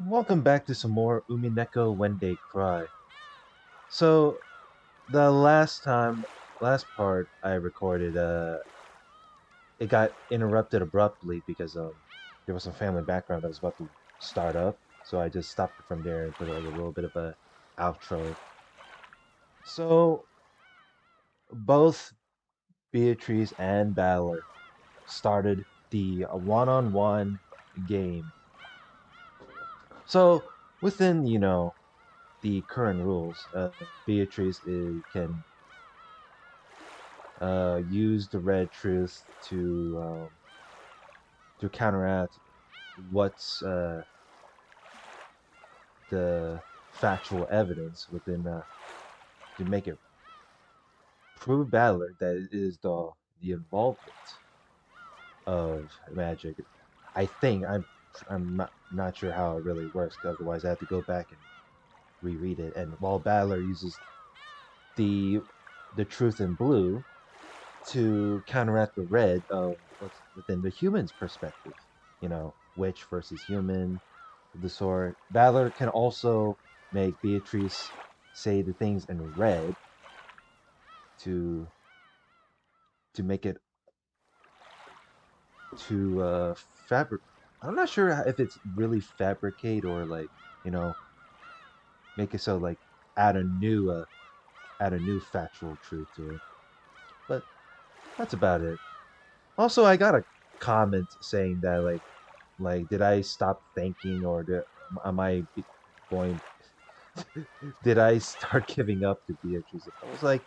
Welcome back to some more Umineko When They Cry. So the last part I recorded, it got interrupted abruptly because there was some family background that was about to start up. So I just stopped it from there and put like a little bit of a outro. So both Beatrice and Balor started the one-on-one game. So within the current rules, Beatrice can use the red truth to counteract what's the factual evidence within to make it prove Battler that it is the involvement of magic. I think I'm not sure how it really works. 'Cause otherwise, I have to go back and reread it. And while Battler uses the the truth in blue to counteract the red of what's within the human's perspective. Witch versus human, of the sort. Valor can also make Beatrice say the things in red to make it to fabric. I'm not sure if it's really fabricate or like you know make it so like add a new uh, add a new factual truth to it. But that's about it. Also, I got a comment saying that like did I stop thinking or am going did I start giving up to Beatrice? I was like,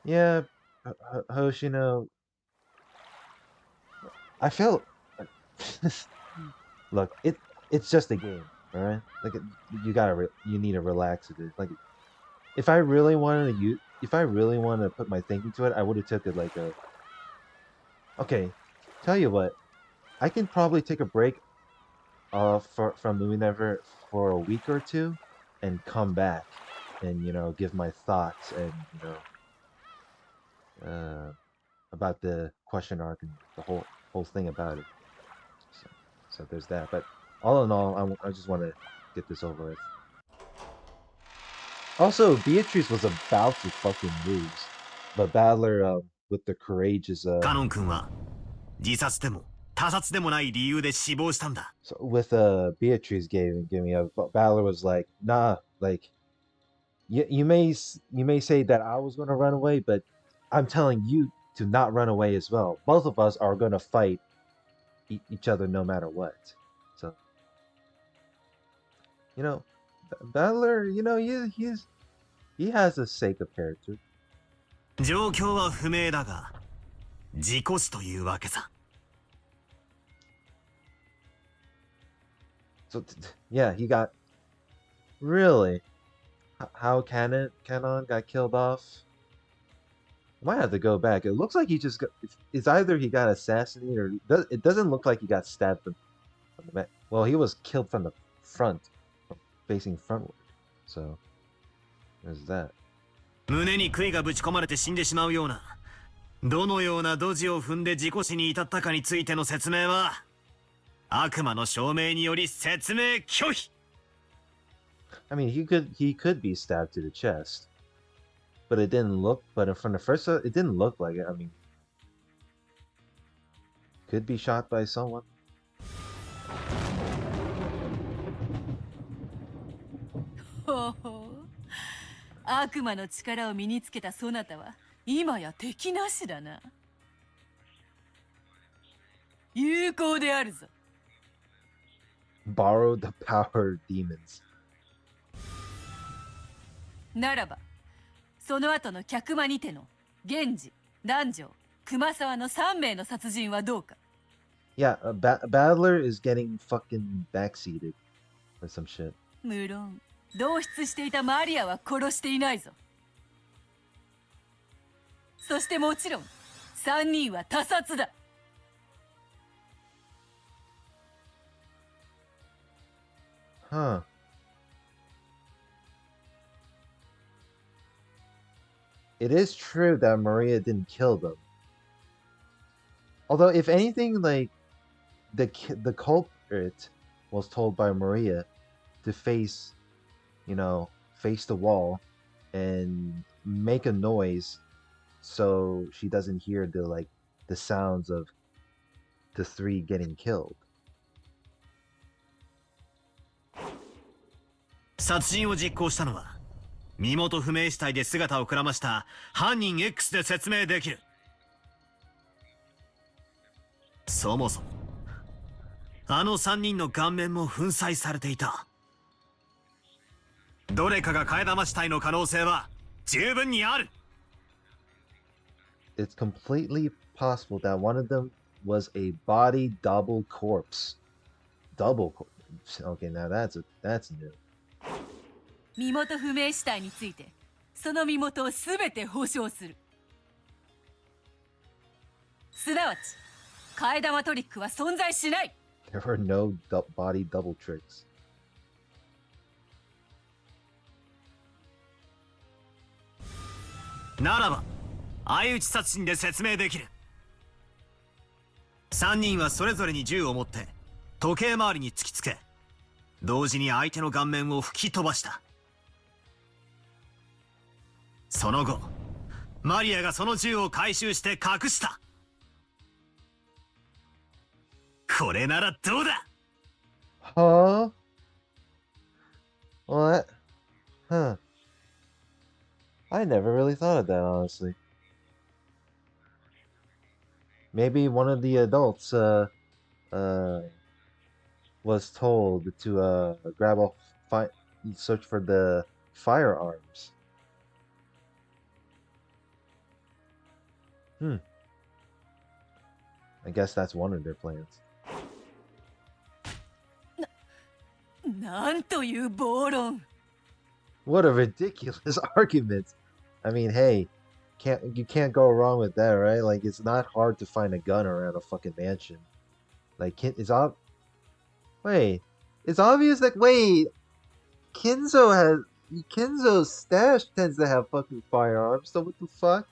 yeah, Hoshino, I felt look, it's just a game, all right? Like you need to relax a bit. Like if I really wanted to put my thinking to it, I would have took it like a okay, tell you what, I can probably take a break from Movie Never for a week or two and come back and give my thoughts and uh about the question arc and the whole thing about it. So so there's that. But all in all, I just want to get this over with. Also, Beatrice was about to fucking lose, but Battler with the courageous カノン君は自殺でも他殺でもない理由で死亡したんだ。so with Beatrice giving up, Battler was like, nah, like you may say that I was gonna run away, but I'm telling you to not run away as well. Both of us are gonna fight each other no matter what. So you know, Battler, he has a sake of character. 状況は不明だが、事故死というわけさ。So yeah, he got really how Canon got killed off. I might have to go back. It looks like he just got. It's either he got assassinated or it doesn't look like he got stabbed from the back. Well, he was killed from the front, facing frontward. So there's that. 胸に杭がぶち込まれて死んでしまうような、どのようなドジを踏んで事故死に至ったかについての説明は、悪魔の証明により説明拒否。I mean, he could be stabbed to the chest, but it didn't look. But from the first, it didn't look like it. I mean, could be shot by someone. ほほう悪魔の力を身につけたそなたは今や敵なしだな。有効であるぞ。Borrowed the power of demons. ならばその後の客間にての源氏、南條、熊沢の3名の殺人はどうか。 Yeah, Battler is getting fucking backseated or some shit. 無論同室していたマリアは殺していないぞ。そしてもちろん3人は他殺だ。Huh. It is true that Maria didn't kill them. Although, if anything, like the culprit was told by Maria to face, face the wall and make a noise so she doesn't hear the sounds of the three getting killed. 殺人を実行したのは身元不明死体で姿をくらました犯人 X で説明できる。そもそもあの3人の顔面も粉砕されていた。どれかが替え玉死体の可能性は十分にある。It's completely possible that one of them was a body double corpse. Double corpse. Okay, now that's new. 身元不明死体についてその身元を全て保証する。すなわち替え玉トリックは存在しない。 There are no body double tricks. ならば相打ち殺人で説明できる。3人はそれぞれに銃を持って時計回りに突きつけ、同時に相手の顔面を吹き飛ばした。その後マリアがその銃を回収して隠した。これならどうだ。 Huh? What? Huh. I never really thought of that, honestly. Maybe one of the adults was told to grab search for the firearms. I guess that's one of their plans. なんという暴論。 What a ridiculous argument. I mean, hey, you can't go wrong with that, right? Like, it's not hard to find a gun around a fucking mansion. Like, it's obvious that Kinzo's stash tends to have fucking firearms. So what the fuck?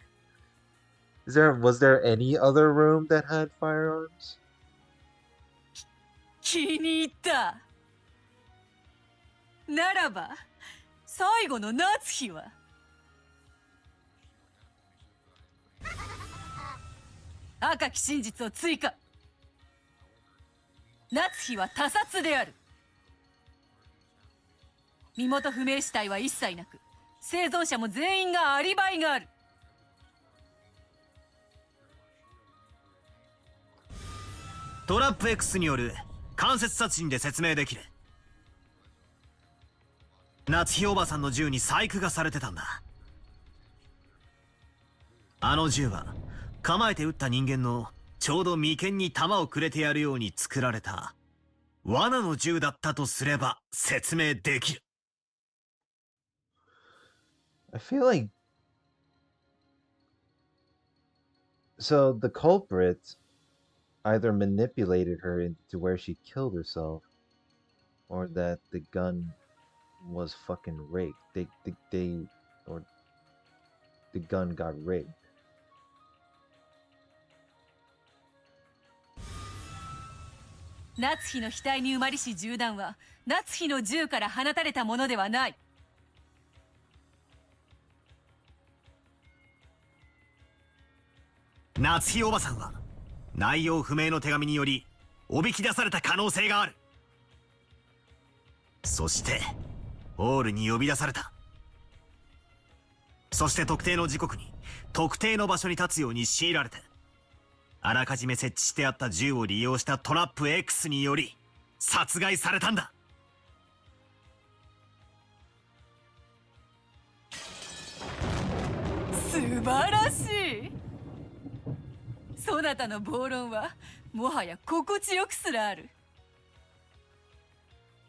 Was there any other room that had firearms? 気に入った。ならば最後の夏日は赤き真実を追加。夏日は他殺である。身元不明死体は一切なく、生存者も全員がアリバイがある。トラップ X による間接殺人で説明できる。夏日おばさんの銃に細工がされてたんだ。あの銃は構えて撃った人間のちょうど眉間に弾をくれてやるように作られた罠の銃だったとすれば説明できる。 I feel like so the culprit either manipulated her into where she killed herself, or that the gun was fucking rigged. Or the gun got rigged. 夏日の額に埋まりし銃弾は夏日の銃から放たれたものではない。夏日おばさんは内容不明の手紙によりおびき出された可能性がある。そしてホールに呼び出された。そして特定の時刻に特定の場所に立つように強いられて、あらかじめ設置してあった銃を利用したトラップ X により殺害されたんだ。素晴らしい。そなたの暴論はもはや心地よくすらある。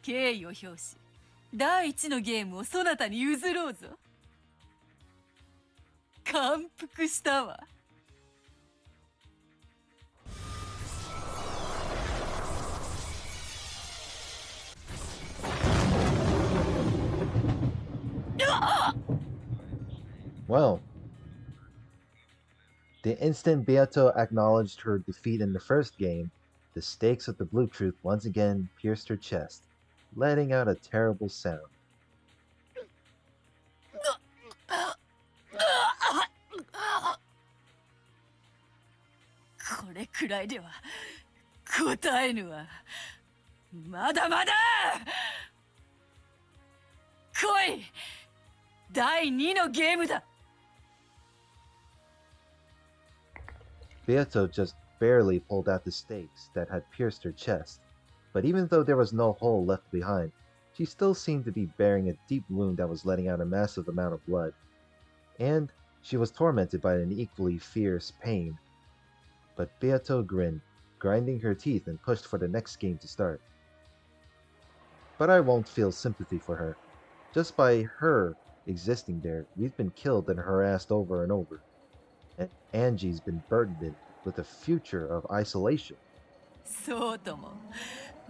敬意を表し第一のゲームをそなたに譲ろうぞ。感服したわ。Well, the instant Beato acknowledged her defeat in the first game, The stakes of the blue truth once again pierced her chest, letting out a terrible sound. これくらいでは答えぬわ。まだまだ。来い。第2のゲームだ。 Beato just barely pulled out the stakes that had pierced her chest, but even though there was no hole left behind, she still seemed to be bearing a deep wound that was letting out a massive amount of blood. And she was tormented by an equally fierce pain. But Beato grinned, grinding her teeth and pushed for the next game to start. But I won't feel sympathy for her. Just by her existing there, we've been killed and harassed over and over. And Angie's been burdened with a future of isolation. そうとも。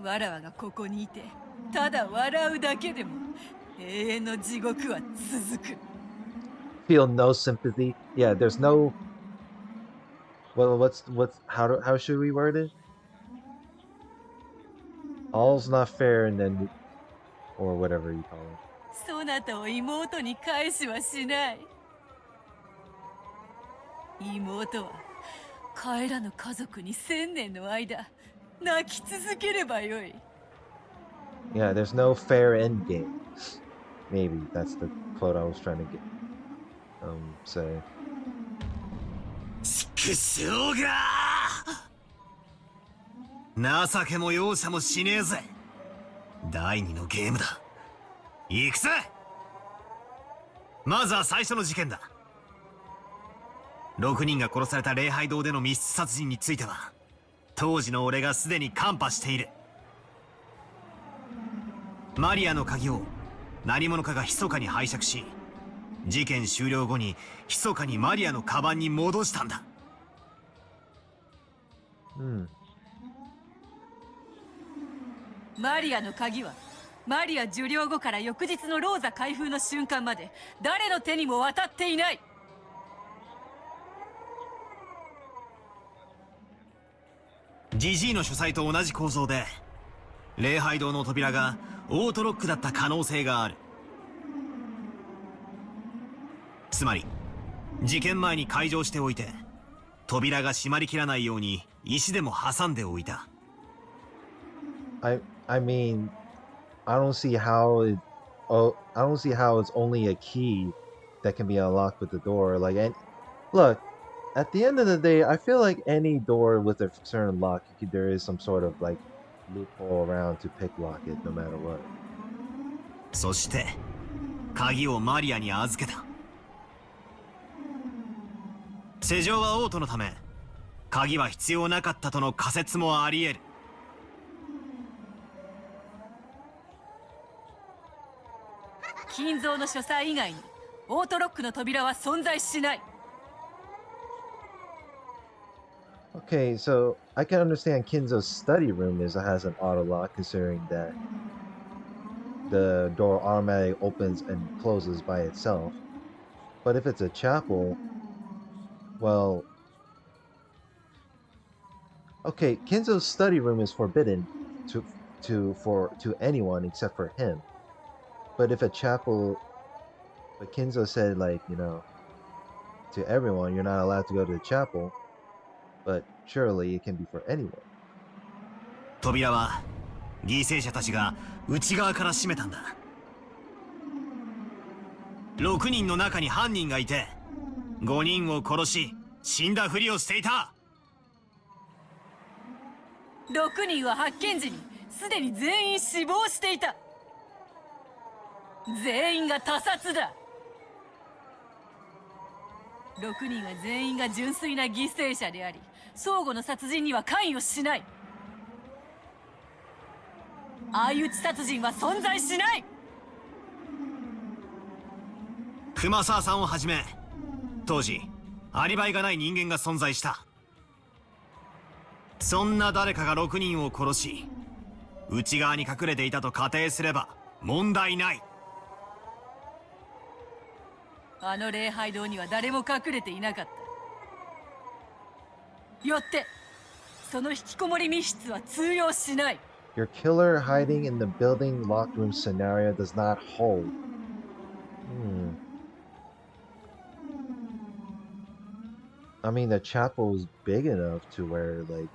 わらわがここにいて、ただ笑うだけでも永遠の地獄は続く。 Feel no sympathy? Yeah, there's no. Well, how should we word it? All's not fair, and then, or whatever you call it. そなたを妹に返しはしない。妹は帰らぬ家族に1000年の間泣き続ければよい。 Yeah, there's no fair end game. Maybe that's the quote I was trying to get. Say. 畜生が情けも容赦もしねえぜ。第2のゲームだ。行くぜ。まずは最初の事件だ。6人が殺された礼拝堂での密室殺人については当時の俺がすでにカンパしている。マリアの鍵を何者かが密かに拝借し、事件終了後に密かにマリアのカバンに戻したんだ。マリアの鍵はマリア受領後から翌日のローザ開封の瞬間まで誰の手にも渡っていない。ジジイの書斎と同じ構造で礼拝堂の扉がオートロックだった可能性がある。つまり事件前に開錠しておいて扉が閉まりきらないように石でも挟んでおいた。I mean, I don't see how it's only a key that can be unlocked with the door. Like, and look, at the end of the day, I feel like any door with a certain lock, there is some sort of like loophole around to pick lock it, no matter what. そして鍵をマリアに預けた。施錠はオートのため鍵は必要なかったとの仮説もあり得る。金蔵の書斎以外にオートロックの扉は存在しない。 Okay, so I can understand Kinzo's study room has an auto lock, considering that the door automatically opens and closes by itself. But if it's a chapel, well, okay, Kinzo's study room is forbidden to anyone except for him. But if a chapel, but Kinzo said, like, you know, to everyone, you're not allowed to go to the chapel. But surely it can be for anyone. 扉は犠牲者たちが内側から閉めたんだ。6人の中に犯人がいて5人を殺し死んだふりをしていた。6人は発見時にすでに全員死亡していた。全員が他殺だ。6人は全員が純粋な犠牲者であり、相互の殺人には関与しない。相打ち殺人は存在しない。熊沢さんをはじめ当時アリバイがない人間が存在した。そんな誰かが6人を殺し内側に隠れていたと仮定すれば問題ない。あの礼拝堂には誰も隠れていなかった。よってその引きこもり密室は通用しない。 Your killer hiding in the building locked room scenario does not hold. Hmm. I mean, the chapel is big enough to where, like,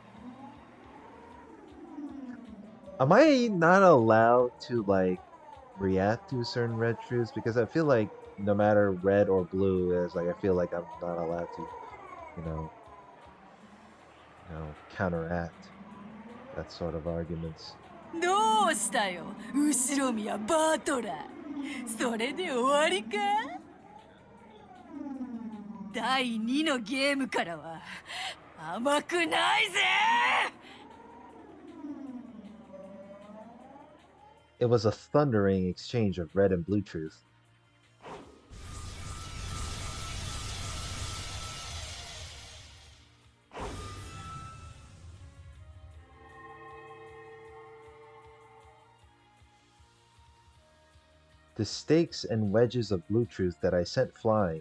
am I not allowed to, like, react to certain red truths? Because I feel like no matter red or blue is, like, I feel like I'm not allowed to, you know, counteract that sort of arguments. どうしたよ後ろ宮バートラー、それで終わりか。第2のゲームからは甘くないぜ。 It was a thundering exchange of red and blue truth. The stakes and wedges of blue truth that I sent flying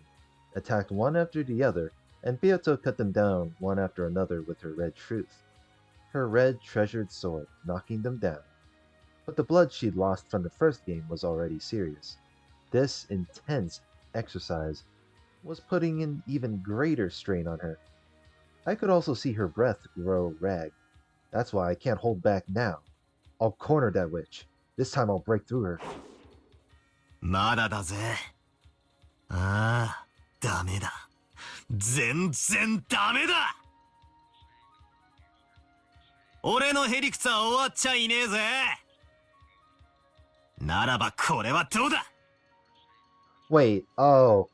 attacked one after the other, and Beato cut them down one after another with her red truth, her red treasured sword, knocking them down. But the blood she'd lost from the first game was already serious. This intense exercise was putting an even greater strain on her. I could also see her breath grow ragged. That's why I can't hold back now. I'll corner that witch. This time I'll break through her. まだだぜ。ああ、ダメだ。全然ダメだ。俺のへりくつは終わっちゃいねえぜ。ならばこれはどうだ。 Wait, oh.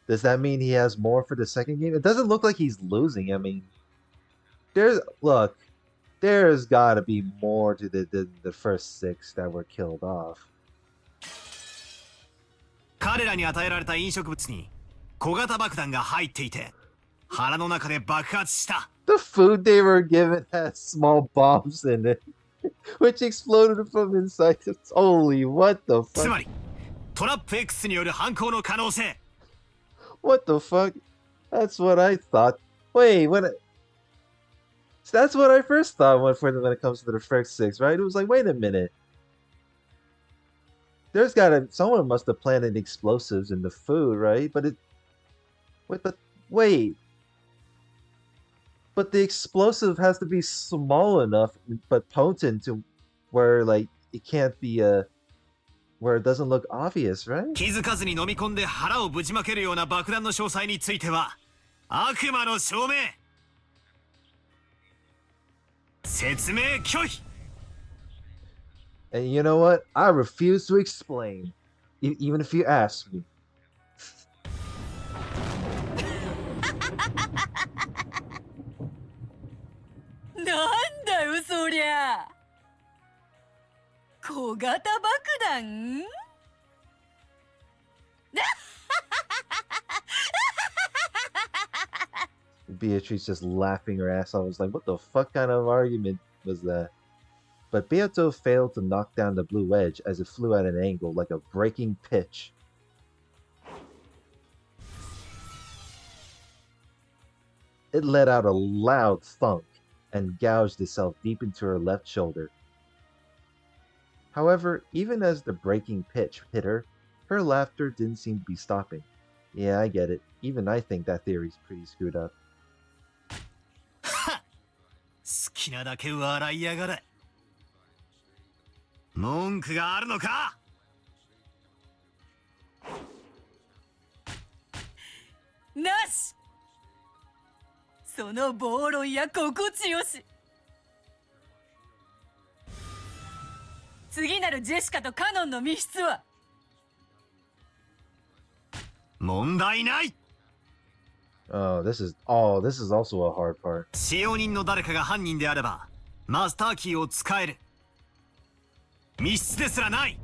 Does that mean he has more for the second game? It doesn't look like he's losing. I mean, there's gotta be more to the first 6 that were killed off. 彼らに与えられた飲食物に小型爆弾が入っていて腹の中で爆発した。 The food they were given had small bombs in it, which exploded from inside. Holy, what the つ fuck? まりトラップ X による犯行の可能性。 What the fuck? That's what I thought. Wait, that's what I first thought when it comes to the first 6, right? It was like, wait a minute. Someone must have planted explosives in the food, right? But the explosive has to be small enough but potent to where like it can't be where it doesn't look obvious, right? 気づかずに飲み込んで腹をぶちまけるような爆弾の詳細については悪魔の証明。説明拒否。 And you know what? I refuse to explain, even if you ask me. なんだよそりゃ。小型爆弾。 Beatrice just laughing her ass off. I was like, what the fuck kind of argument was that? But Beato failed to knock down the blue wedge as it flew at an angle like a breaking pitch. It let out a loud thunk and gouged itself deep into her left shoulder. However, even as the breaking pitch hit her, her laughter didn't seem to be stopping. Yeah, I get it. Even I think that theory's pretty screwed up. 好きなだけ笑いやがれ。文句があるのか。なし。その暴論や心地よし。次なるジェシカとカノンの密室は。問題ない。 this is also a hard part. 使用人の誰かが犯人であればマスターキーを使える。密室ですらない。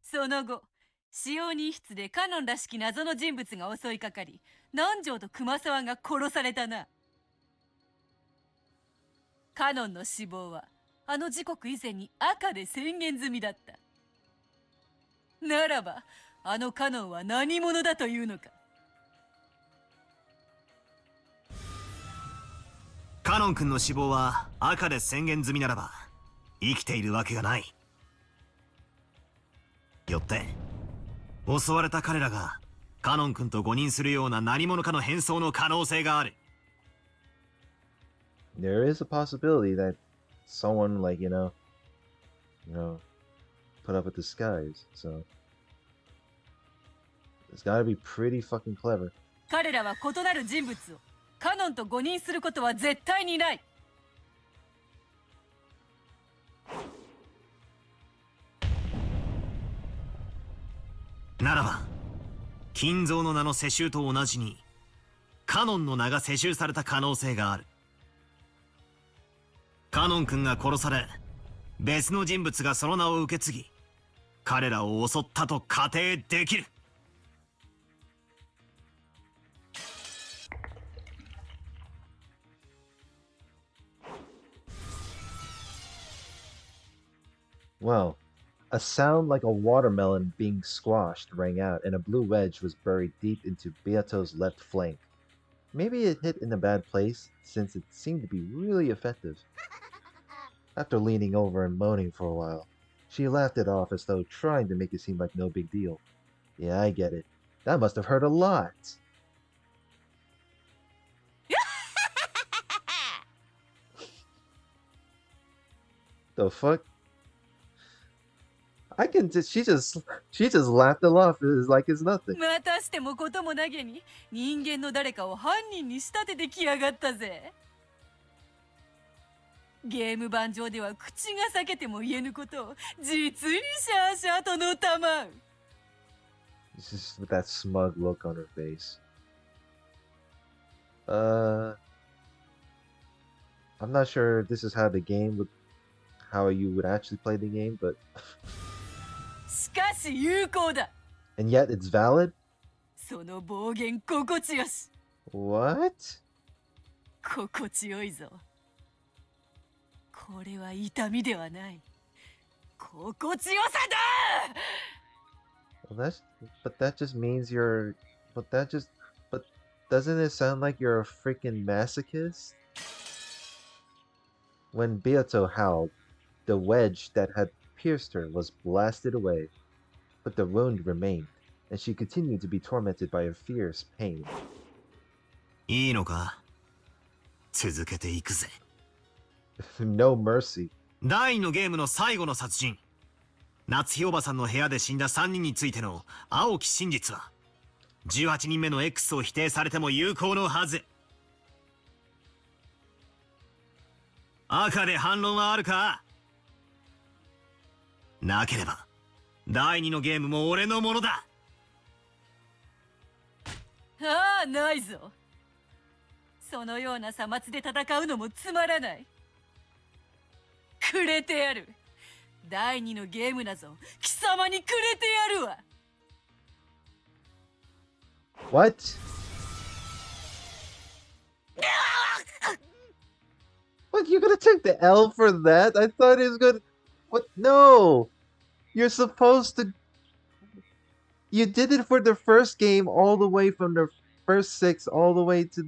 その後、使用人室でカノンらしき謎の人物が襲いかかり、南條と熊沢が殺されたな。カノンの死亡はあの時刻以前に赤で宣言済みだった。ならばあのカノンは何者だというのか。カノン君の死亡は赤で宣言済みならば生きているわけがない。よって襲われた彼らがカノン君と誤認するような何者かの変装の可能性がある。There is a possibility that someone like put up a disguise. So it's got to be pretty fucking clever. 彼らは異なる人物をカノンと誤認することは絶対にない。ならば金蔵の名の世襲と同じにカノンの名が世襲された可能性がある。カノン君が殺され別の人物がその名を受け継ぎ彼らを襲ったと仮定できる。Well, a sound like a watermelon being squashed rang out, and a blue wedge was buried deep into Beato's left flank. Maybe it hit in a bad place, since it seemed to be really effective. After leaning over and moaning for a while, she laughed it off as though trying to make it seem like no big deal. Yeah, I get it. That must have hurt a lot. The fuck? She just laughed it off as like it's nothing. またしてもこともなげに人間の誰かを犯人に仕立ててきやがったぜ。ゲーム盤上では口が裂けても言えぬことを実にシャーシャーとのたまう。Just with that smug look on her face. I'm not sure if this is how you would actually play the game, but しかし有効だ。 and yet it's valid? その暴言心地よし。 What? 心地よいぞ。これは痛みではない。心地よさだ。 Well, that just means but doesn't it sound like you're a freaking masochist? When Beato howled, the wedge that had pierced her was blasted away, but the wound remained, and she continued to be tormented by a fierce pain. いいのか、続けていくぜ。No mercy. 第2のゲームの最後の殺人、夏日おばさんの部屋で死んだ3人についての青き真実は18人目の X を否定されても有効のはず。赤で反論はあるか？なければ第2のゲームも俺のものだ。ああ、ないぞ。そのようなさまつで戦うのもつまらない。くれてやる。第2のゲームだぞ。貴様にくれてやるわ。 What? What, you're gonna take the L for that? I thought it was gonna... What? No! You're supposed to... You did it for the first game all the way from the first 6 all the way to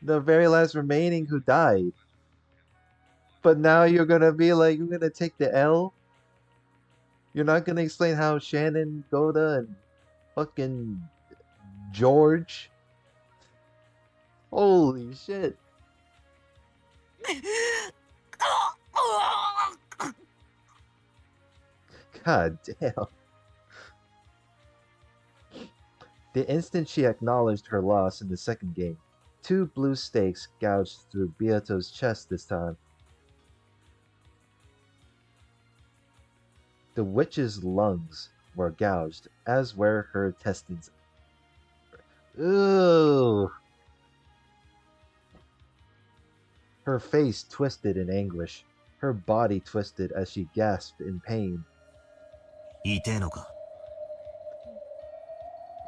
the very last remaining who died. But now you're gonna be like, you're gonna take the L? You're not gonna explain how Shannon, Goda, and fucking George? Holy shit. God damn. The instant she acknowledged her loss in the second game, 2 blue stakes gouged through Beato's chest this time. The witch's lungs were gouged, as were her intestines. Ooh. Her face twisted in anguish. Her body twisted as she gasped in pain. 痛えのか？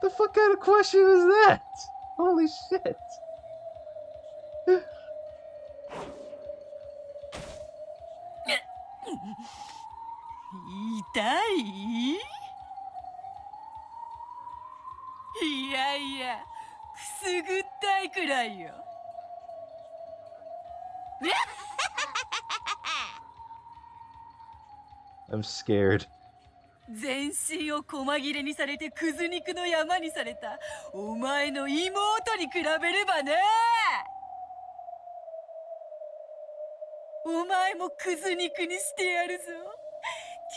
The fuck kind of question is that? Holy shit. 痛い？いやいや、くすぐったいくらいよ。I'm scared. 全身を細切れにされてくず肉の山にされたお前の妹に比べればね。お前もくず肉にしてやるぞ。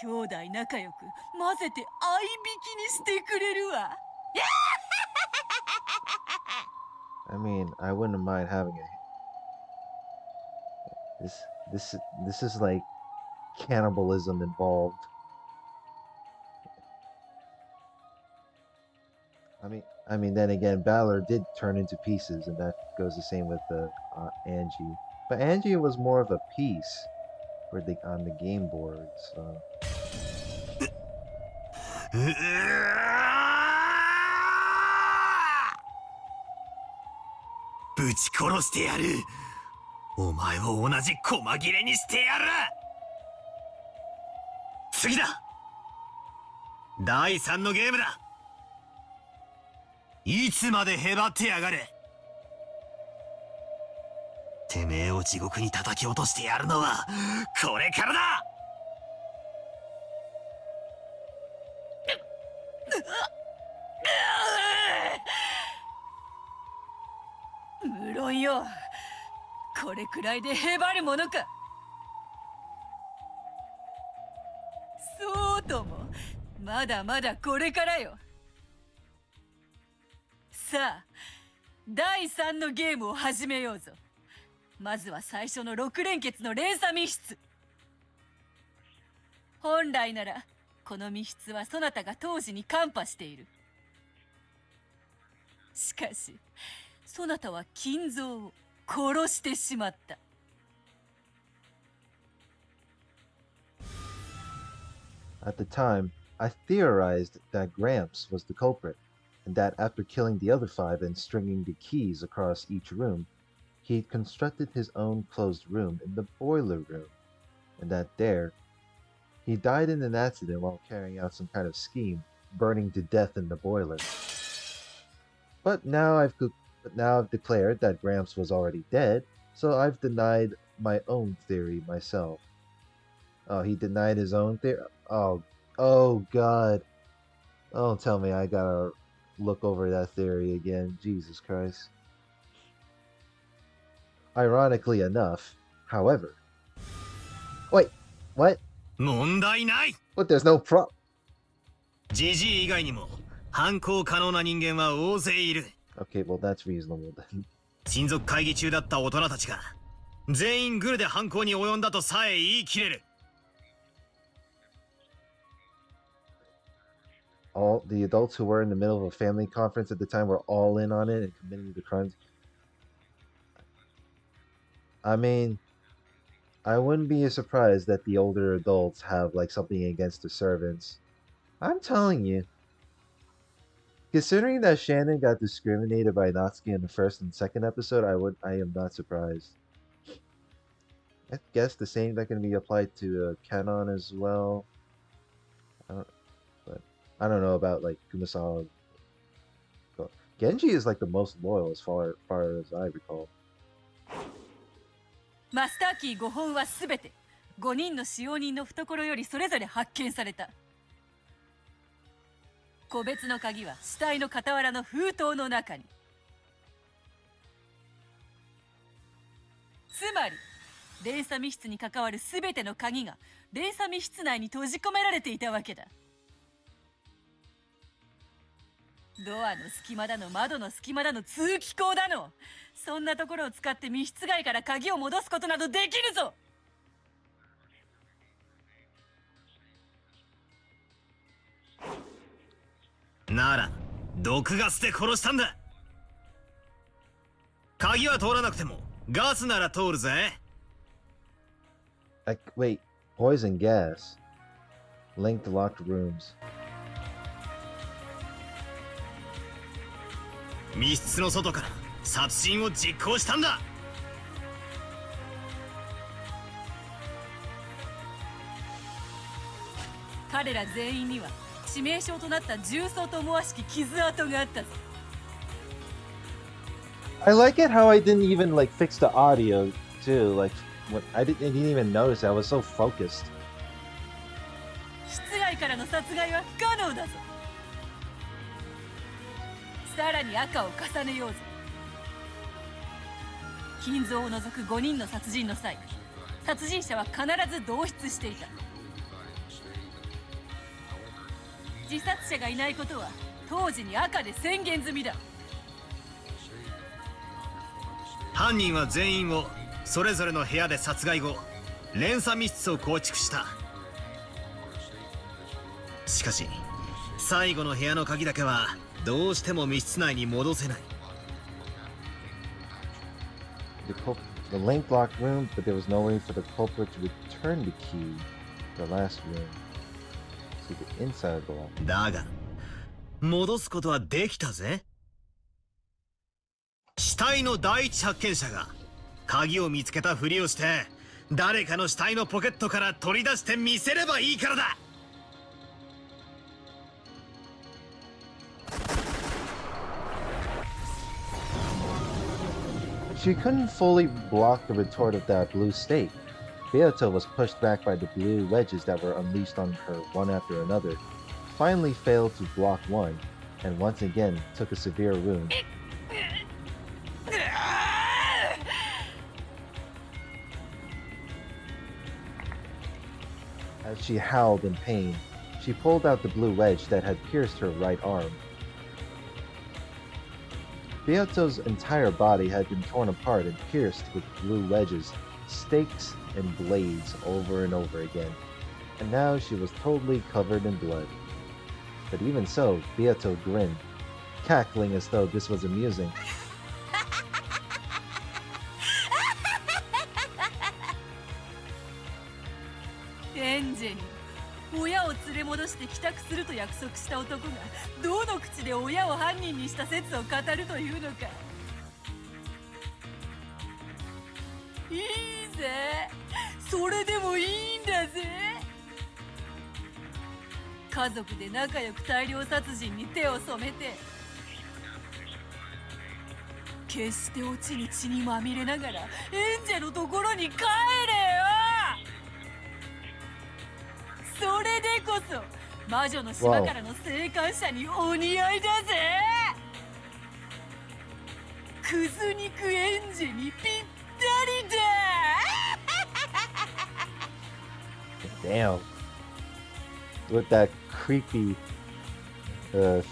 兄弟仲良く混ぜて合いびきにしてくれるわ。I mean, I wouldn't mind having a this is like cannibalism involved. I mean, then again, Balor did turn into pieces, and that goes the same with Angie. But Angie was more of a piece for the on the game board. So ぶち殺してやる。お前を同じ細切れにしてやる。次だ。第3のゲームだ。いつまでへばってやがる。てめえを地獄に叩き落としてやるのはこれからだ。無論よ、これくらいでへばるものか。そうとも、まだまだこれからよ。さあ、第3のゲームを始めようぞ。まずは最初の6連結の連鎖密室。本来ならこの密室はそなたが当時にカンパしている。しかしそなたは金蔵を殺してしまった。at the time, I theorized that Gramps was the culprit, and that after killing the other 5 and stringing the keys across each room, he'd constructed his own closed room in the boiler room, and that there, he died in an accident while carrying out some kind of scheme, burning to death in the boiler. But now I've declared that Gramps was already dead, so I've denied my own theory myself. Oh, he denied his own theory? Oh God. Don't tell me I gotta look over that theory again. Jesus Christ. Ironically enough, however... Wait, what? 問題ない。 But there's no pro... ジジイ以外にも犯行可能な人間は大勢いる。 Okay, well that's reasonable then. 親族会議中だった大人たちが全員グルで犯行に及んだとさえ言い切れる。 All the adults who were in the middle of a family conference at the time were all in on it and committing the crimes. I mean, I wouldn't be surprised that the older adults have like something against the servants. I'm telling you. Considering that Shannon got discriminated by Natsuki in the first and second episode, I am not surprised. I guess the same that can be applied to Canon as well. I don't know about like Kumasawa. Genji is like the most loyal as far as I recall. マスターキー5本はすべて5人の使用人の懐よりそれぞれ発見された。個別の鍵は死体の傍らの封筒の中に。つまり連鎖密室に関わるすべての鍵が連鎖密室内に閉じ込められていたわけだ。ドアの隙間だの窓の隙間だの通気口だの、そんなところを使って密室外から鍵を戻すことなどできるぞ。なら毒ガスで殺したんだ。鍵は通らなくてもガスなら通るぜ。Wait, poison gas. Linked locked rooms. 密室の外から殺人を実行したんだ。彼ら全員には致命傷となった重曹と思わしき傷跡があったぞ。 I like it how I didn't even like fix the audio too. Like, when I didn't even notice. I was so focused. 室外からの殺害は不可能だぞ。さらに赤を重ねようぞ。金蔵を除く5人の殺人の際、殺人者は必ず同室していた。自殺者がいないことは当時に赤で宣言済みだ。犯人は全員をそれぞれの部屋で殺害後、連鎖密室を構築した。しかし最後の部屋の鍵だけはどうしても密室内に戻せない。The link locked room, but there was no way for the culprit to return the key to the last room to the inside of the lock. だが戻すことはできたぜ。死体の第一発見者が鍵を見つけたふりをして誰かの死体のポケットから取り出して見せればいいからだ。She couldn't fully block the retort of that blue stake. Beato was pushed back by the blue wedges that were unleashed on her one after another, finally failed to block one, and once again took a severe wound. As she howled in pain, she pulled out the blue wedge that had pierced her right arm. Beato's entire body had been torn apart and pierced with blue wedges, stakes, and blades over and over again, and now she was totally covered in blood. But even so, Beato grinned, cackling as though this was amusing. エンジェに親を連れ戻して帰宅すると約束した男がどの口で親を犯人にした説を語るというのか。いいぜ、それでもいいんだぜ。家族で仲良く大量殺人に手を染めて、決して落ちに血にまみれながらエンジェのところに帰れよ。それでこそ魔女の島からの生還者にお似合いだぜ。クズ肉エンジェにぴったりだ。Damn. With that creepy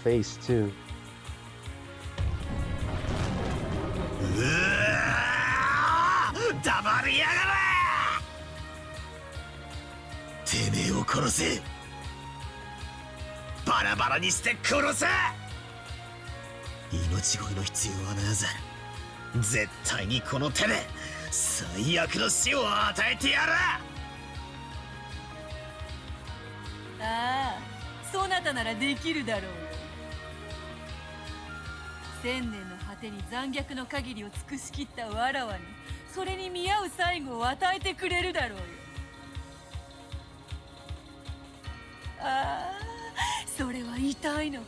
face too. 黙りやがれ。てめえを殺せ。バラバラにして殺せ。命乞いの必要はなぜ。絶対にこの手で最悪の死を与えてやる。ああ、そなたならできるだろうよ。千年の果てに残虐の限りを尽くしきったわらわにそれに見合う最後を与えてくれるだろうよ。ああ、それは痛いのか、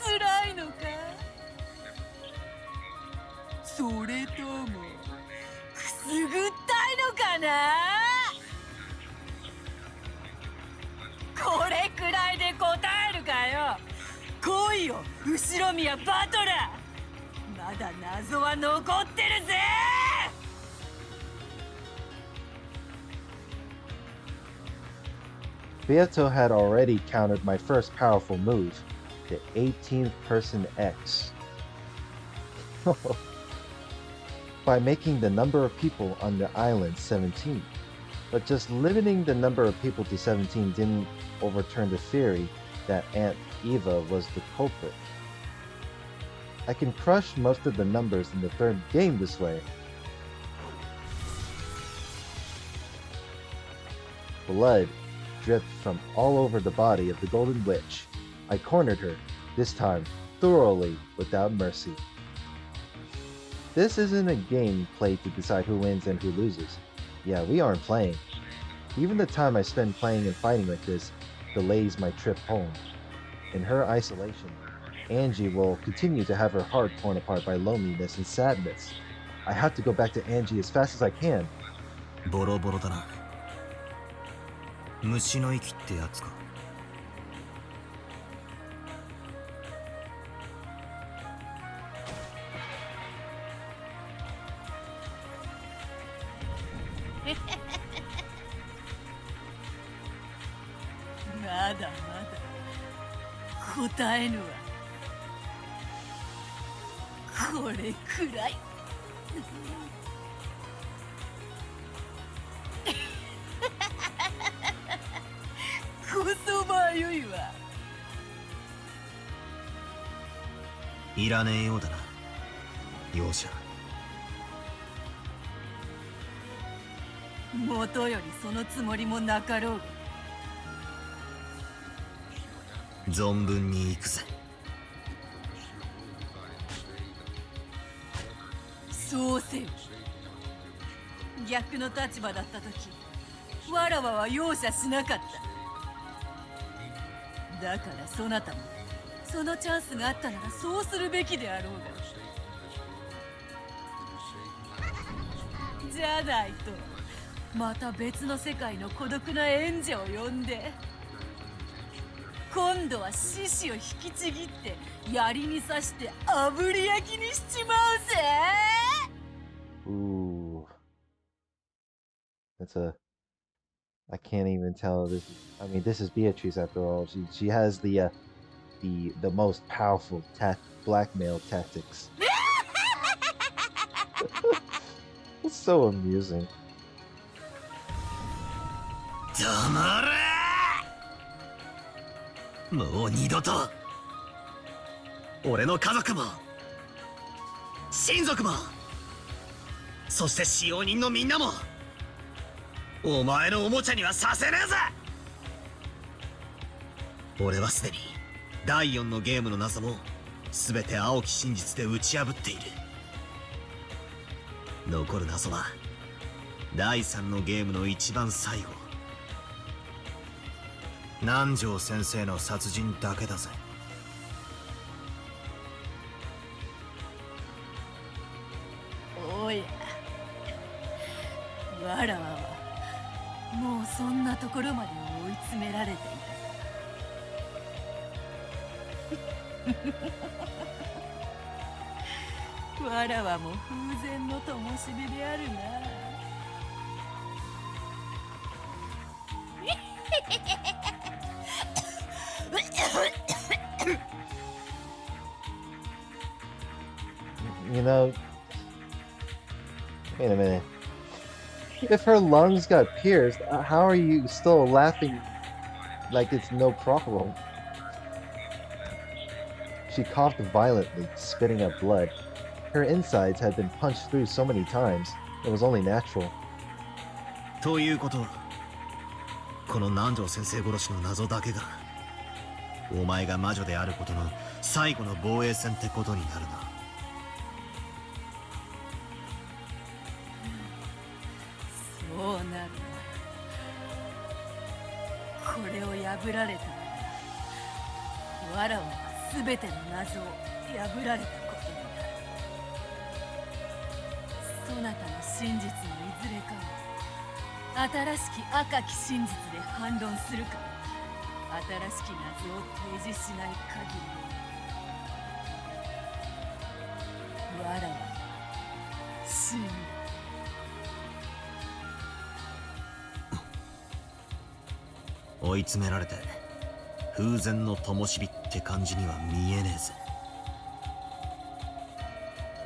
辛いのか、それともくすぐったいのかな。これくらいで答えるかよ。来いよ後ろ宮バトラー、まだ謎は残ってるぜ。Beato had already countered my first powerful move, the 18th person X, by making the number of people on the island 17. But just limiting the number of people to 17 didn't overturn the theory that Aunt Eva was the culprit. I can crush most of the numbers in the third game this way. Blood dripped from all over the body of the Golden Witch. I cornered her, this time thoroughly without mercy. This isn't a game played to decide who wins and who loses. Yeah, we aren't playing. Even the time I spend playing and fighting like this delays my trip home. In her isolation, Angie will continue to have her heart torn apart by loneliness and sadness. I have to go back to Angie as fast as I can. ボロボロだな。虫の息ってやつか。まだまだ答えぬわ。これくらい。こそばよいわ。いらねえようだな、容赦。元よりそのつもりもなかろうが。存分に行くぜ。そうせよ。逆の立場だった時、わらわは容赦しなかった。だからそなたもそのチャンスがあったならそうするべきであろうが。じゃないとまた別の世界の孤独な演者を呼んで、今度は獅子を引きちぎって槍に刺して炙り焼きにしちまうぜ。 Ooh. That's a. I can't even tell. I mean, this is Beatrice after all. She has the most powerful blackmail tactics. It's so amusing. 黙れ。もう二度と俺の家族も親族も、そして使用人のみんなもお前のおもちゃにはさせねえぜ。俺はすでに第4のゲームの謎も全て青き真実で打ち破っている。残る謎は第3のゲームの一番最後、南條先生の殺人だけだぜ。おや、わらわはもうそんなところまで追い詰められていた。わらわも風前の灯火であるな。You know, wait a minute. If her lungs got pierced, how are you still laughing like it's no problem? She coughed violently, spitting up blood. Her insides had been punched through so many times, it was only natural. ということは、この南條先生殺しの謎だけがお前が魔女であることの最後の防衛戦ってことになるな。そうなるな。これを破られたらわらわは全ての謎を破られたことになる。そなたの真実のいずれかは新しき赤き真実で反論するか、新しき謎を提示しない限りわらわは死ぬ。追い詰められて風前の灯火って感じには見えねえぜ。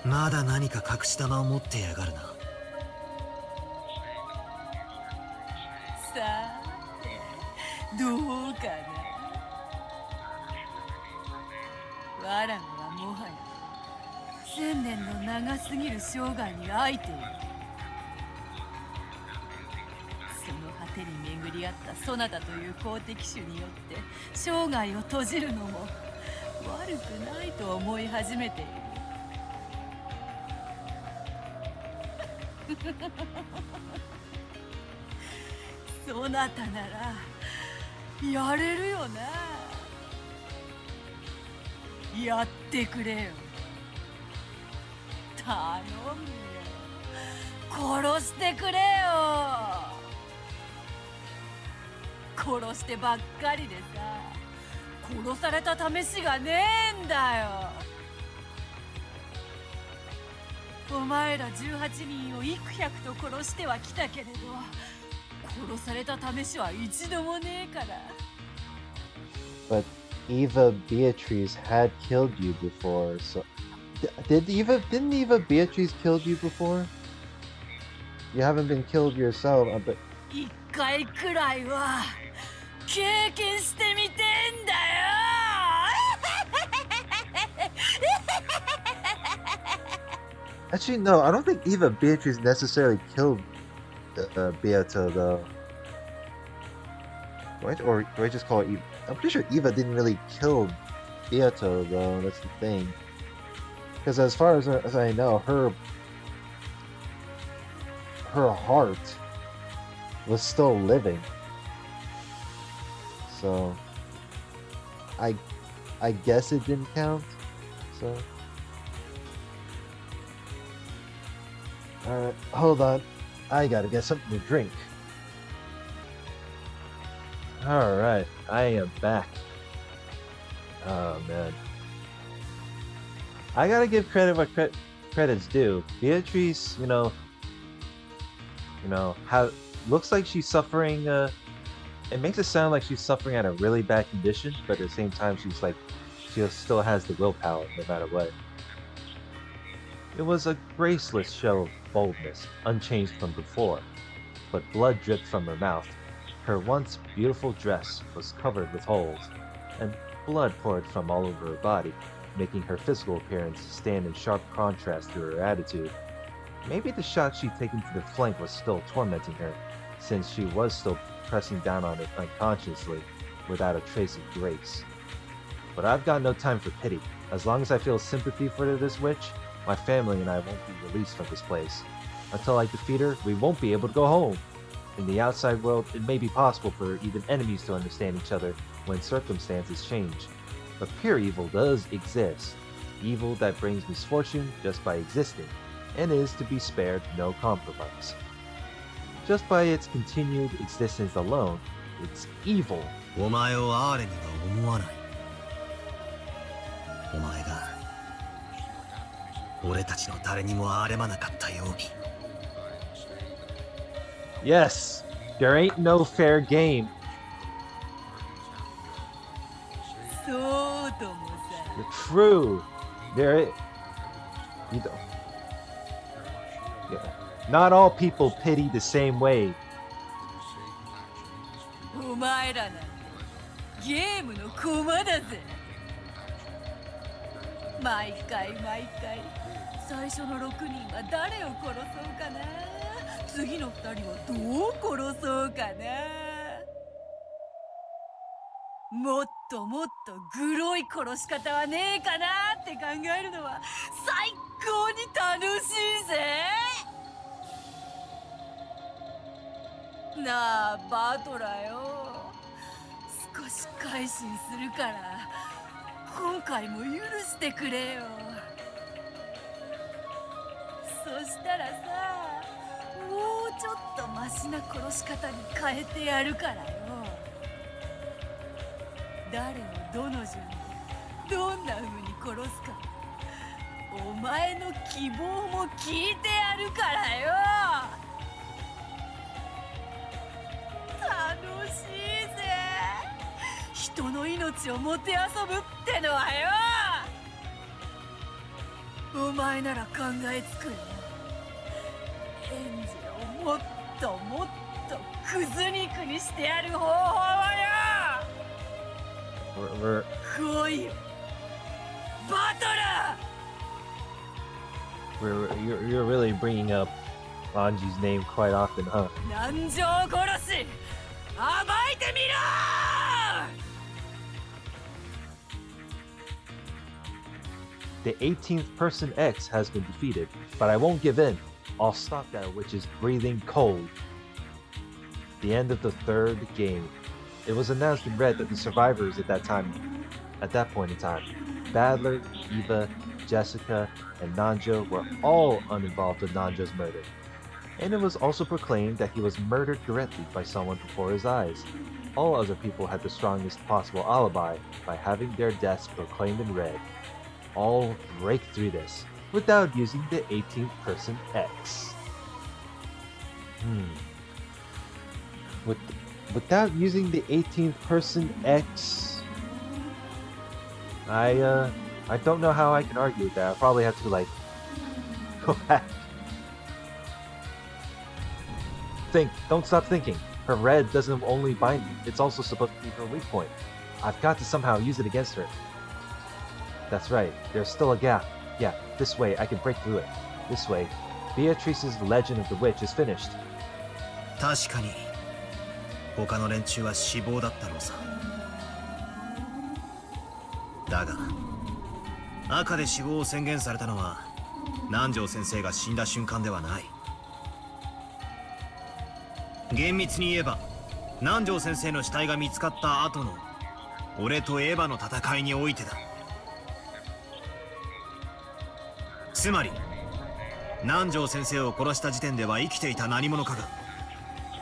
まだ何か隠し玉を持ってやがるな。さてどうかな。わらわはもはや千年の長すぎる生涯にあいている。その果てに巡り合ったそなたという好敵手によって生涯を閉じるのも悪くないと思い始めている。そなたならやれるよな。やってくれよ。頼むよ。殺してくれよ。殺してばっかりでさ、殺された試しがねえんだよ。お前ら18人を幾百と殺してはきたけれど、殺された試しは一度もねえから。 But Eva Beatrice had killed you before, so didn't Eva Beatrice killed you before? You haven't been killed yourself, but 一回くらいは経験してみてんだよ。actually no, I don't think Eva Beatrice necessarily killed Beato though. Or do I just call it Eva? I'm pretty sure Eva didn't really kill Beato though. That's the thing. Because as far as I know, her heart was still living. So I guess it didn't count. So alright, hold on. I gotta get something to drink. Alright, I am back. Oh man. I gotta give credit what credit's due. Beatrice, you know, how looks like she's suffering. It makes it sound like she's suffering at a really bad condition, but at the same time, she's like, she still has the willpower, no matter what. It was a graceless show of boldness, unchanged from before, but blood dripped from her mouth. Her once beautiful dress was covered with holes, and blood poured from all over her body, making her physical appearance stand in sharp contrast to her attitude. Maybe the shot she'd taken to the flank was still tormenting her, since she was still pressing down on it unconsciously, without a trace of grace. But I've got no time for pity. As long as I feel sympathy for this witch, my family and I won't be released from this place. Until I defeat her, we won't be able to go home. In the outside world, it may be possible for even enemies to understand each other when circumstances change. But pure evil does exist. Evil that brings misfortune just by existing, and is to be spared no compromise. Just by its continued existence alone, it's evil. お前をアーレには思わない。お前が俺たちの誰にも憐れまなかったように。Yes, there ain't no fair game. そうともさ。 True. There, you don't. Yeah. Not all people pity the same way. お前らなんてゲームの駒だぜ。毎回最初の6人は誰を殺そうかな、次の2人はどう殺そうかな。もっとグロい殺し方はねえかなって考えるのは最高に楽しいぜ。なあバトラよ、少し改心するから今回も許してくれよ。そしたらさ、もうちょっとマシな殺し方に変えてやるからよ。誰をどの順でどんな風に殺すか、お前の希望も聞いてやるからよ。楽しいぜ、人の命をもてあそぶってのはよ。お前なら考えつくよ。エンジェをもっとクズ肉にしてやる方法をよ。来いよバトラー You're really bringing up Anji's name quite often, huh? 南條殺し暴いてみろ。 The 18th person X has been defeated, but I won't give in. I'll stop that witch's breathing cold. The end of the third game. It was announced in red that the survivors at that point in time Badler, Eva, Jessica, and Nanjo were all uninvolved in Nanjo's murder. And it was also proclaimed that he was murdered directly by someone before his eyes. All other people had the strongest possible alibi by having their deaths proclaimed in red. All break through this without using the 18th person X. With, without using the 18th person X, I don't know how I can argue with that. I'll probably have to like go back. Think, don't stop thinking. Her red doesn't only bind me, it's also supposed to be her weak point. I've got to somehow use it against her. That's right, there's still a gap. Yeah, this way I can break through it. This way, Beatrice's legend of the witch is finished. 確かに他の連中は死亡だったろうさ。だが赤で死亡を宣言されたのは南條先生が死んだ瞬間ではない。厳密に言えば南條先生の死体が見つかった後の俺とエヴァの戦いにおいてだ。つまり南條先生を殺した時点では生きていた何者かが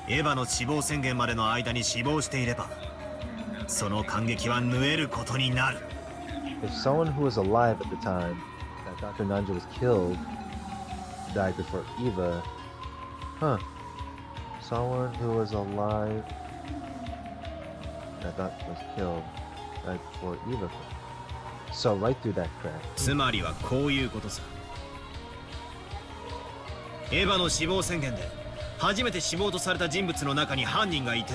エヴァの死亡宣言までの間に死亡していればその感激は縫えることになる。 If someone who was alive at the time that Dr. Nanjo was killed died before Eva, someone who was alive that was killed died before Eva. So right through that crack. つまりはこういうことさ。エヴァの死亡宣言で初めて死亡とされた人物の中に犯人がいて、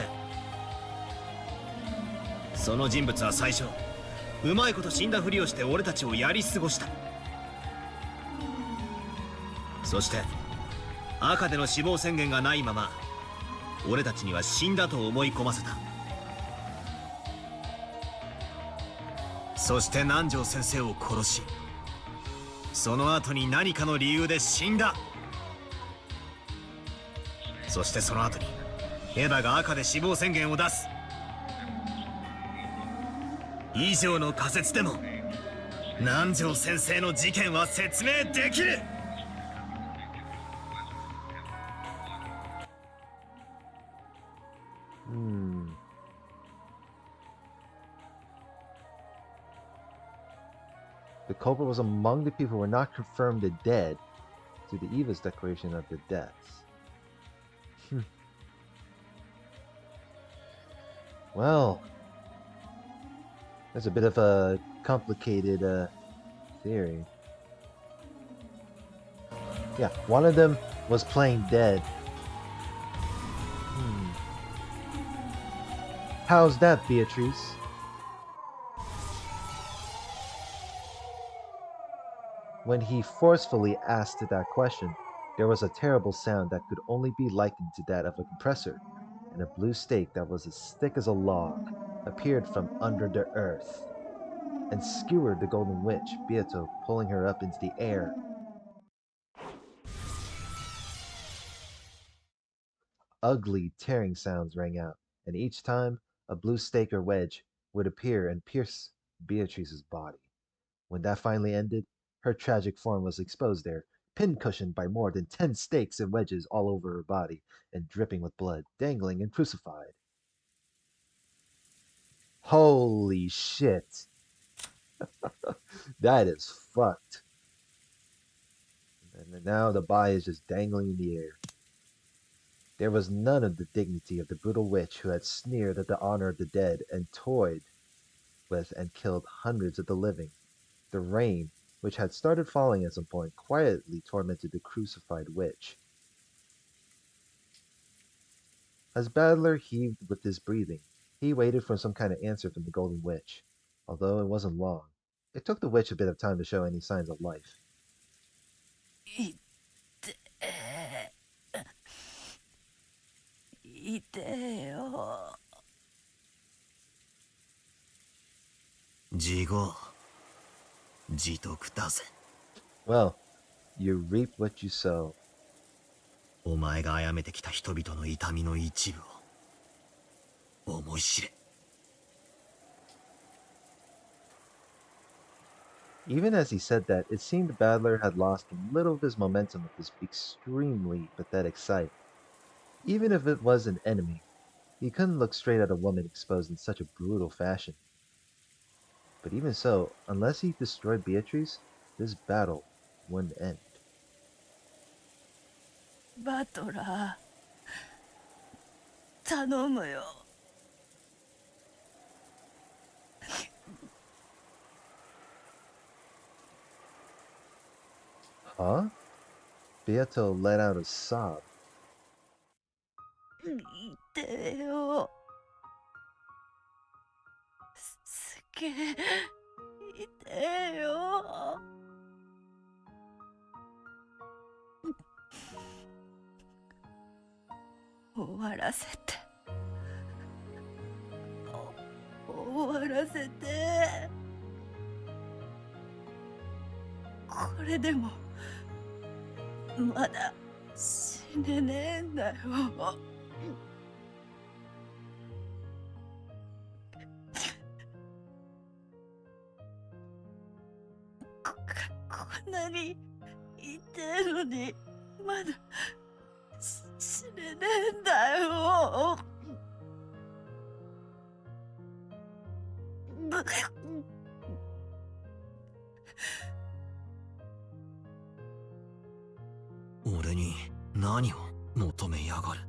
その人物は最初うまいこと死んだふりをして俺たちをやり過ごした。そして赤での死亡宣言がないまま俺たちには死んだと思い込ませた。そして南條先生を殺し、その後に何かの理由で死んだ。そしてその後にエヴァが赤で死亡宣言を出す。以上の仮説でも南條先生の事件は説明できる。The culprit was among the people who were not confirmed dead to the Eva's declaration of their deaths. Well, that's a bit of a complicated theory. Yeah, one of them was playing dead. How's that, Beatrice? When he forcefully asked that question, there was a terrible sound that could only be likened to that of a compressor, and a blue stake that was as thick as a log appeared from under the earth and skewered the golden witch, Beato, pulling her up into the air. Ugly, tearing sounds rang out, and each time a blue stake or wedge would appear and pierce Beatrice's body. When that finally ended, her tragic form was exposed there, pin-cushioned by more than 10 stakes and wedges all over her body, and dripping with blood, dangling and crucified. Holy shit. That is fucked. And now the body is just dangling in the air. There was none of the dignity of the brutal witch who had sneered at the honor of the dead and toyed with and killed hundreds of the living. The rain, which had started falling at some point, quietly tormented the crucified witch. As Badler heaved with his breathing, he waited for some kind of answer from the Golden Witch. Although it wasn't long, it took the witch a bit of time to show any signs of life. いてよ。自業自得だぜ。 Well, you reap what you sow. お前が殺めてきた人々の痛みの一部を思い知れ。Even as he said that, it seemed Badler had lost a little of his momentum with this extremely pathetic sight. Even if it was an enemy, he couldn't look straight at a woman exposed in such a brutal fashion. But even so, unless he destroyed Beatrice, this battle wouldn't end. バトラー、頼むよ。Huh? Beato let out a sob. 見てよ。すげえ、見てよ。終わらせて。終わらせて。これでもまだ死ねねえんだよ。こんなに痛えのにまだ死ねねえんだよ。俺に何を求めやがる。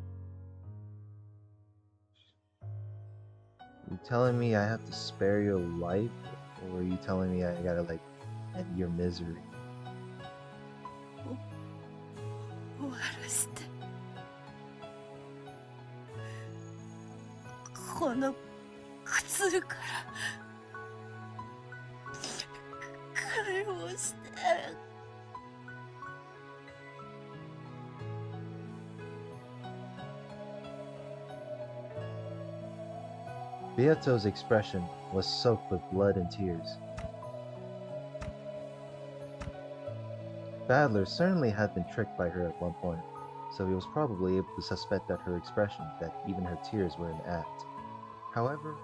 You telling me I have to spare your life? Or are you telling me I gotta, like, end your misery? 終わらせて。この苦痛から解放して。Beato's expression was soaked with blood and tears. Badler certainly had been tricked by her at one point, so he was probably able to suspect that her expression, that even her tears were an act. However,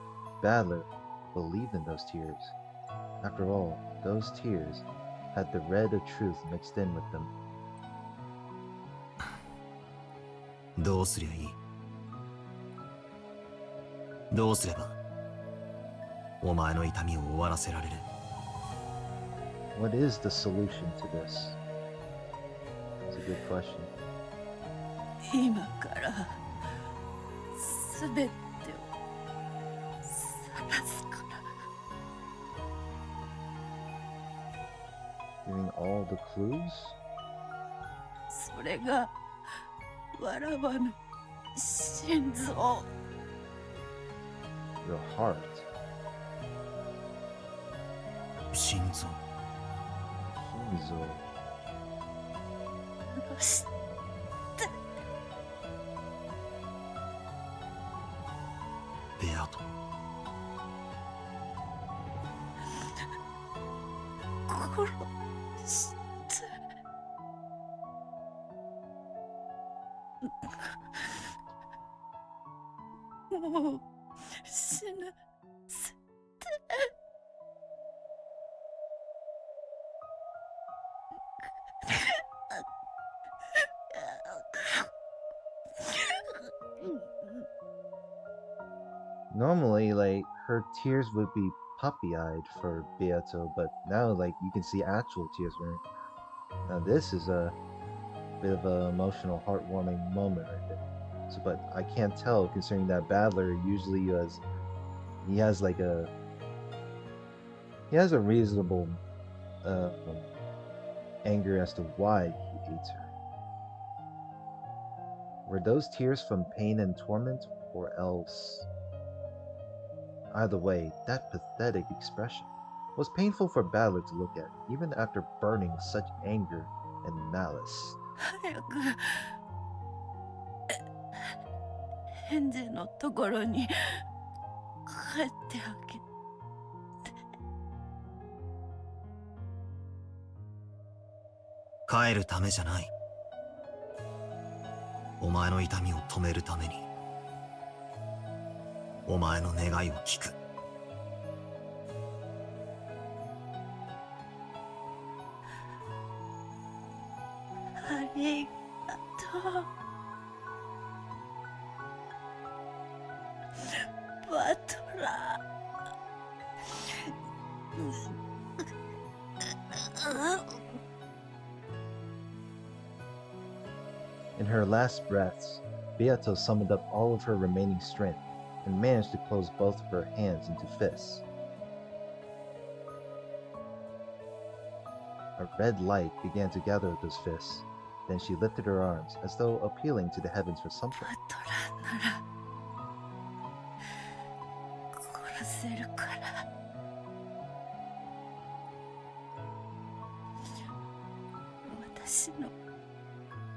Badler believed in those tears. After all, those tears had the red of truth mixed in with them. どうすりゃいい？どうすればお前の痛みを終わらせられる？ What is the solution to this? It's a good question. 今からすべてを晒すから。 Giving all the clues? それがわらわの心臓。 Your heart. 心臓。Shinzo. 殺して。ベアト。殺して。もう死なせて。Normally, like, her tears would be puppy-eyed for Beato, but now, like, you can see actual tears for her. Now, this is a bit of an emotional, heartwarming moment right there. So, but I can't tell, considering that Badler usually he has like he has a reasonable uh, anger as to why he hates her. Were those tears from pain and torment, or else? Either way, that pathetic expression was painful for Badler to look at, even after burning with such anger and malice. 早くヘンゼのところに帰ってあげて。帰るためじゃない。お前の痛みを止めるために。お前の願いを聞く。りがとう。バトラー。In her last breaths, Beato summoned up all of her remaining strength and managed to close both of her hands into fists. A red light began to gather at those fists. Then she lifted her arms as though appealing to the heavens for something. バトラーなら殺せるから。私の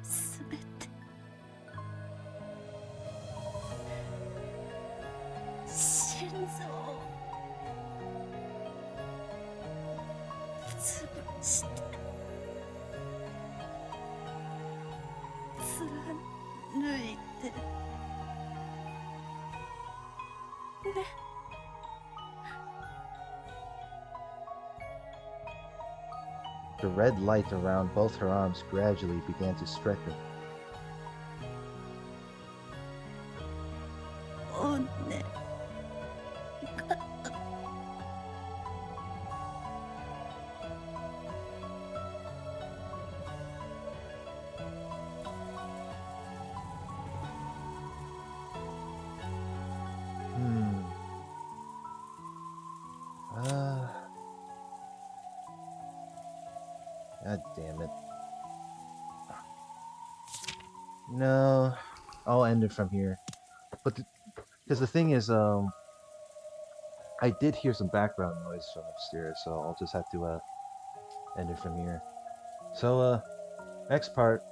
すべて心臓を潰して貫いてね。The red light around both her arms gradually began to strengthen. おね。God damn it. No, I'll end it from here. But because the thing is, I did hear some background noise from upstairs, so I'll just have to end it from here. So next part,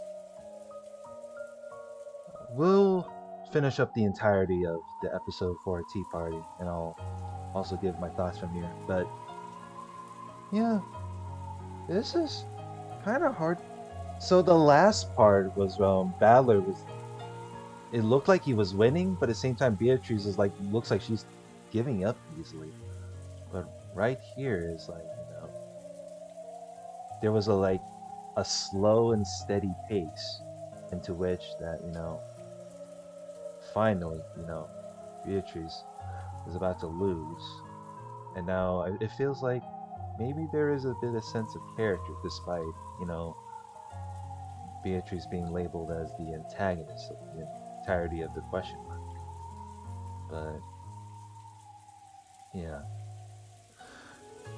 we'll finish up the entirety of the episode for Tea Party, and I'll also give my thoughts from here. But yeah, this is kind of hard. So the last part was Balor was. It looked like he was winning, but at the same time, Beatrice is like looks like she's giving up easily. But right here is like, there was a slow and steady pace into which that finally Beatrice is about to lose, and now it feels like maybe there is a bit of sense of character despite Beatrice being labeled as the antagonist of the entirety of the question mark. But yeah.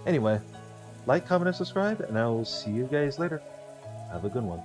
Anyway, like, comment, and subscribe, and I will see you guys later. Have a good one.